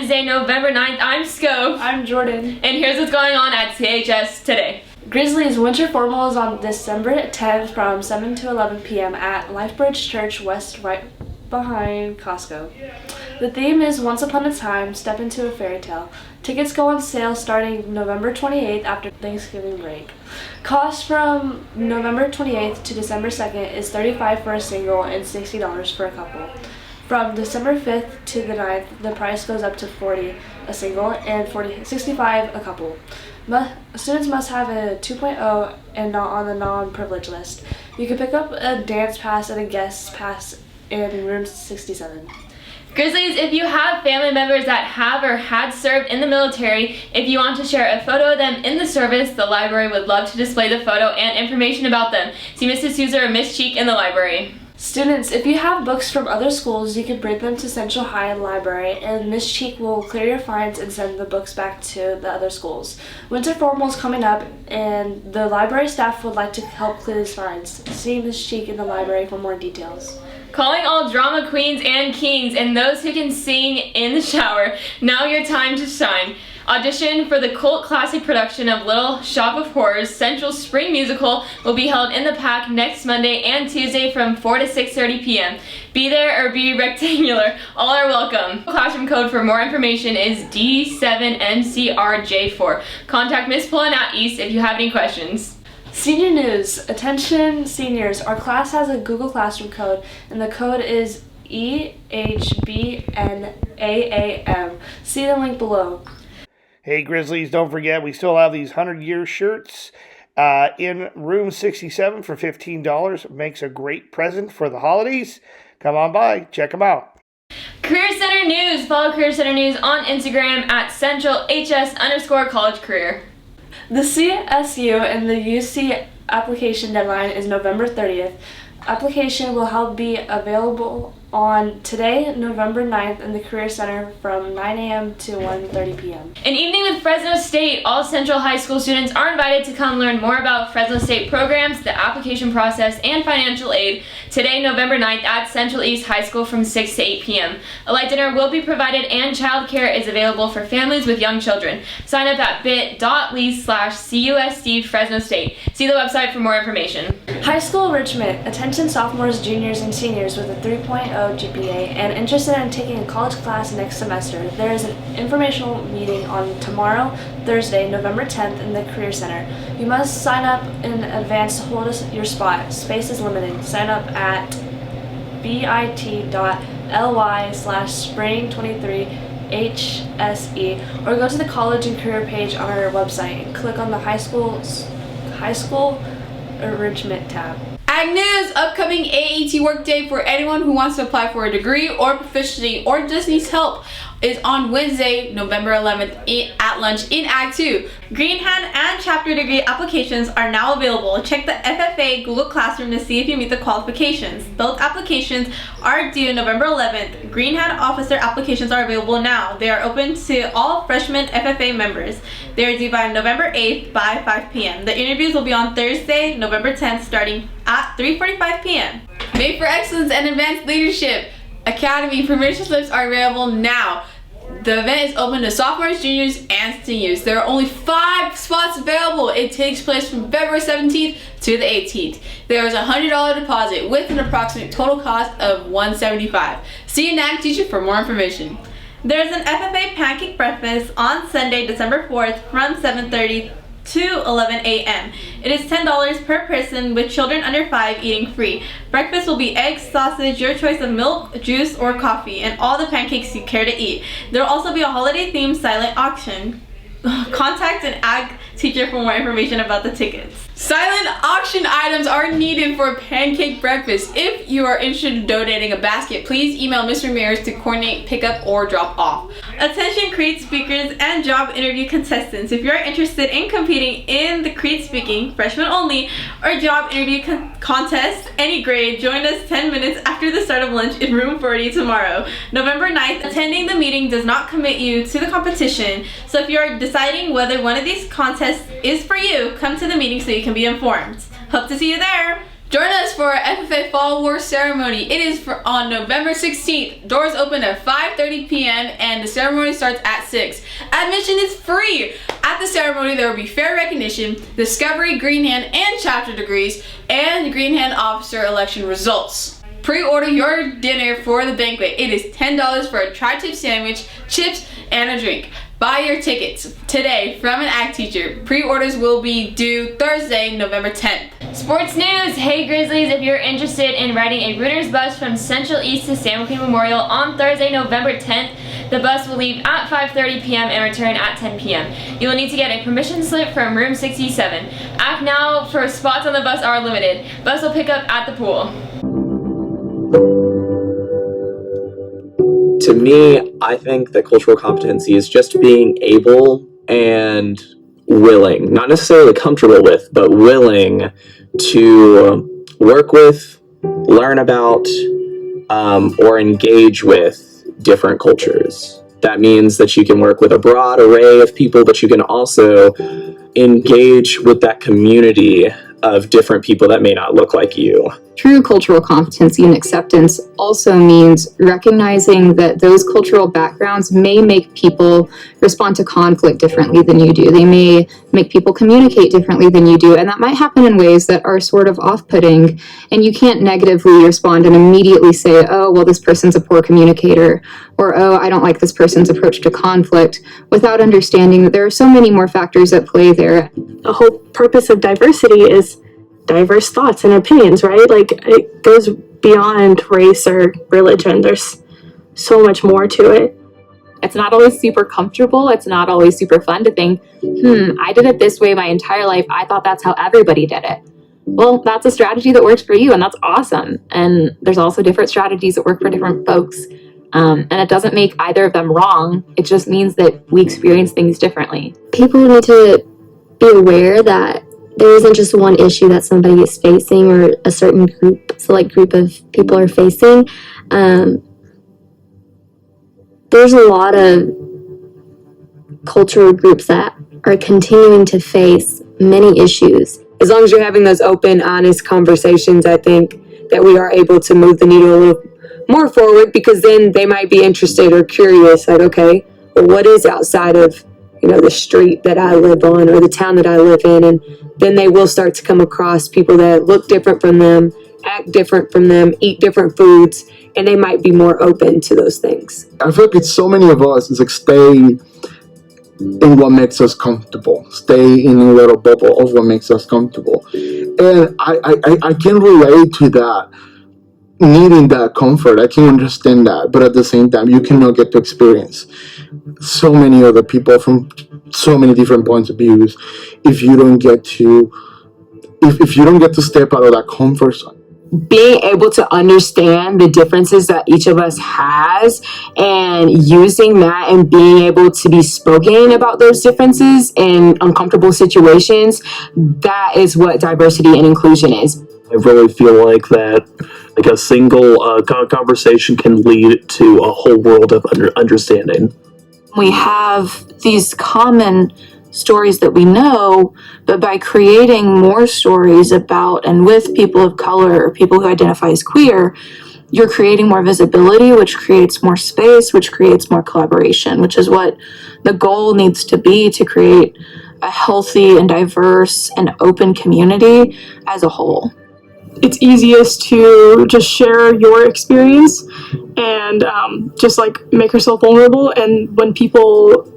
Wednesday, November 9th. I'm Scope. I'm Jordan. And here's what's going on at Chs today. Grizzlies winter formal is on December 10th from 7 to 11 p.m. at Lifebridge Church West, right behind Costco. The theme is Once Upon a Time, Step Into a Fairy Tale. Tickets go on sale starting November 28th after Thanksgiving break. Cost from November 28th to December 2nd is $35 for a single and $60 for a couple. From December 5th to the 9th, the price goes up to $40 a single and $65 a couple. Students must have a 2.0 and not on the non-privileged list. You can pick up a dance pass and a guest pass in room 67. Grizzlies, if you have family members that have or had served in the military, if you want to share a photo of them in the service, the library would love to display the photo and information about them. See Mrs. Souza or Miss Cheek in the library. Students, if you have books from other schools, you can bring them to Central High Library and Miss Cheek will clear your fines and send the books back to the other schools. Winter formal is coming up and the library staff would like to help clear these fines. See Miss Cheek in the library for more details. Calling all drama queens and kings and those who can sing in the shower, now your time to shine. Audition for the cult classic production of Little Shop of Horrors Central Spring Musical will be held in the PAC next Monday and Tuesday from 4 to 6:30 p.m. Be there or be rectangular. All are welcome. Classroom code for more information is D7MCRJ4. Contact Miss Pullinat East if you have any questions. Senior news. Attention seniors, our class has a Google Classroom code and the code is EHBNAAM. See the link below. Hey Grizzlies, don't forget we still have these 100-year shirts in room 67 for $15. Makes a great present for the holidays. Come on by, check them out. Career Center News. Follow Career Center News on Instagram at CentralHS_college career. The CSU and the UC application deadline is November 30th. Application will be available on today, November 9th, in the Career Center from 9 a.m. to 1:30 p.m. An evening with Fresno State. All Central High School students are invited to come learn more about Fresno State programs, the application process, and financial aid today, November 9th, at Central East High School from 6 to 8 p.m. A light dinner will be provided and childcare is available for families with young children. Sign up at bit.ly/CUSD Fresno State. See the website for more information. High school enrichment. Attention sophomores, juniors, and seniors with a 3.0 GPA and interested in taking a college class next semester. There is an informational meeting on tomorrow, Thursday, November 10th in the Career Center. You must sign up in advance to hold your spot. Space is limited. Sign up at bit.ly/spring23HSE or go to the college and career page on our website and click on the high school enrichment tab. Ag news, upcoming AET workday for anyone who wants to apply for a degree or proficiency or just needs help is on Wednesday, November 11th at lunch in Ag 2. Green Hand and chapter degree applications are now available. Check the FFA Google Classroom to see if you meet the qualifications. Those applications are due November 11th. Green Hand officer applications are available now. They are open to all freshman FFA members. They are due by November 8th by 5 p.m. The interviews will be on Thursday, November 10th starting at 3:45 p.m. Made for Excellence and Advanced Leadership Academy permission slips are available now. The event is open to sophomores, juniors, and seniors. There are only 5 spots available. It takes place from February 17th to the 18th. There is a $100 deposit with an approximate total cost of $175. See a NAG teacher for more information. There is an FFA pancake breakfast on Sunday, December 4th from 7:30 to 11 a.m. It is $10 per person with children under 5 eating free. Breakfast will be eggs, sausage, your choice of milk, juice, or coffee, and all the pancakes you care to eat. There will also be a holiday-themed silent auction. Contact an ag teacher for more information about the tickets. Silent auction items are needed for pancake breakfast. If you are interested in donating a basket, please email Ms. Ramirez to coordinate pickup or drop off. Attention CREED speakers and job interview contestants. If you are interested in competing in the CREED speaking, freshman only, or job interview contest, any grade, join us 10 minutes after the start of lunch in room 40 tomorrow, November 9th. Attending the meeting does not commit you to the competition, so if you are deciding whether one of these contests is for you, come to the meeting so you can be informed. Hope to see you there! Join us for our FFA Fall War ceremony. It is on November 16th. Doors open at 5:30 p.m. and the ceremony starts at 6. Admission is free. At the ceremony, there will be fair recognition, discovery, green hand, and chapter degrees, and green hand officer election results. Pre-order your dinner for the banquet. It is $10 for a tri-tip sandwich, chips, and a drink. Buy your tickets today from an ACT teacher. Pre-orders will be due Thursday, November 10th. Sports news! Hey Grizzlies, if you're interested in riding a Rooters bus from Central East to San Joaquin Memorial on Thursday, November 10th, the bus will leave at 5:30 p.m. and return at 10 p.m. You will need to get a permission slip from room 67. Act now, for spots on the bus are limited. Bus will pick up at the pool. To me, I think that cultural competency is just being able and willing, not necessarily comfortable with, but willing to work with, learn about, or engage with different cultures. That means that you can work with a broad array of people, but you can also engage with that community of different people that may not look like you. True cultural competency and acceptance also means recognizing that those cultural backgrounds may make people respond to conflict differently than you do. They may make people communicate differently than you do, and that might happen in ways that are sort of off-putting, and you can't negatively respond and immediately say, oh, well, this person's a poor communicator, or oh, I don't like this person's approach to conflict, without understanding that there are so many more factors at play there. The whole purpose of diversity is diverse thoughts and opinions, right? Like, it goes beyond race or religion. There's so much more to it. It's not always super comfortable. It's not always super fun to think, I did it this way my entire life. I thought that's how everybody did it. Well, that's a strategy that works for you, and that's awesome. And there's also different strategies that work for different folks. And it doesn't make either of them wrong. It just means that we experience things differently. People need to be aware that there isn't just one issue that somebody is facing or a certain group of people are facing. There's a lot of cultural groups that are continuing to face many issues. As long as you're having those open, honest conversations, I think that we are able to move the needle a little more forward, because then they might be interested or curious, like, okay, well, what is outside of the street that I live on or the town that I live in, and then they will start to come across people that look different from them, act different from them, eat different foods, and they might be more open to those things. I feel like it's so many of us, it's like stay in what makes us comfortable, stay in a little bubble of what makes us comfortable. And I can relate to that, needing that comfort. I can understand that, but at the same time, you cannot get to experience so many other people from so many different points of views if you don't get to step out of that comfort zone. Being able to understand the differences that each of us has and using that and being able to be spoken about those differences in uncomfortable situations, that is what diversity and inclusion is. I really feel like that, like a single conversation can lead to a whole world of understanding. We have these common stories that we know, but by creating more stories about and with people of color or people who identify as queer, you're creating more visibility, which creates more space, which creates more collaboration, which is what the goal needs to be, to create a healthy and diverse and open community as a whole. It's easiest to just share your experience and just like make yourself vulnerable, and when people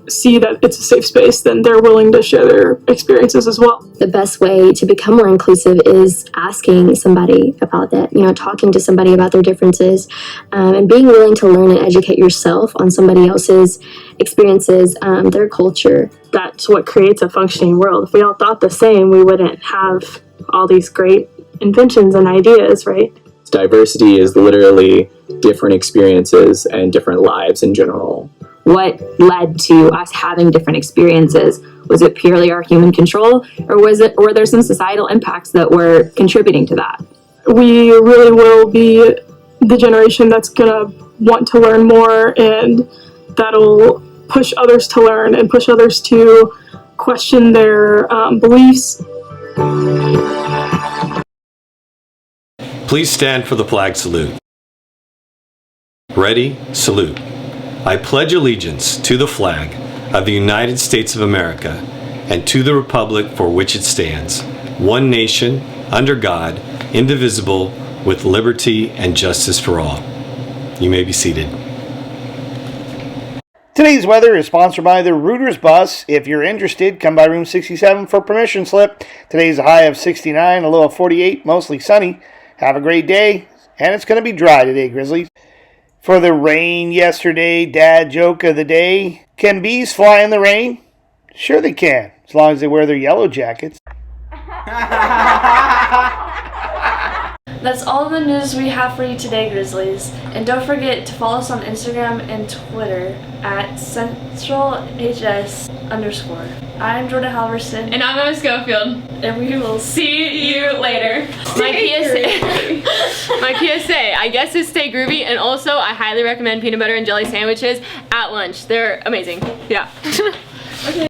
see that it's a safe space, then they're willing to share their experiences as well. The best way to become more inclusive is asking somebody about that, talking to somebody about their differences, and being willing to learn and educate yourself on somebody else's experiences, their culture. That's what creates a functioning world. If we all thought the same, we wouldn't have all these great inventions and ideas, right? Diversity is literally different experiences and different lives in general. What led to us having different experiences? Was it purely our human control, or were there some societal impacts that were contributing to that? We really will be the generation that's gonna want to learn more, and that'll push others to learn and push others to question their beliefs. Please stand for the flag salute. Ready, salute. I pledge allegiance to the flag of the United States of America and to the republic for which it stands, one nation, under God, indivisible, with liberty and justice for all. You may be seated. Today's weather is sponsored by the Reuters Bus. If you're interested, come by room 67 for permission slip. Today's a high of 69, a low of 48, mostly sunny. Have a great day, and it's going to be dry today, Grizzlies. For the rain yesterday, dad joke of the day. Can bees fly in the rain? Sure they can, as long as they wear their yellow jackets. That's all the news we have for you today, Grizzlies. And don't forget to follow us on Instagram and Twitter at CentralHS_. I'm Jordan Halverson. And I'm Emma Schofield. And we will See you later. My PSA, I guess is stay groovy, and also I highly recommend peanut butter and jelly sandwiches at lunch. They're amazing. Yeah. Okay.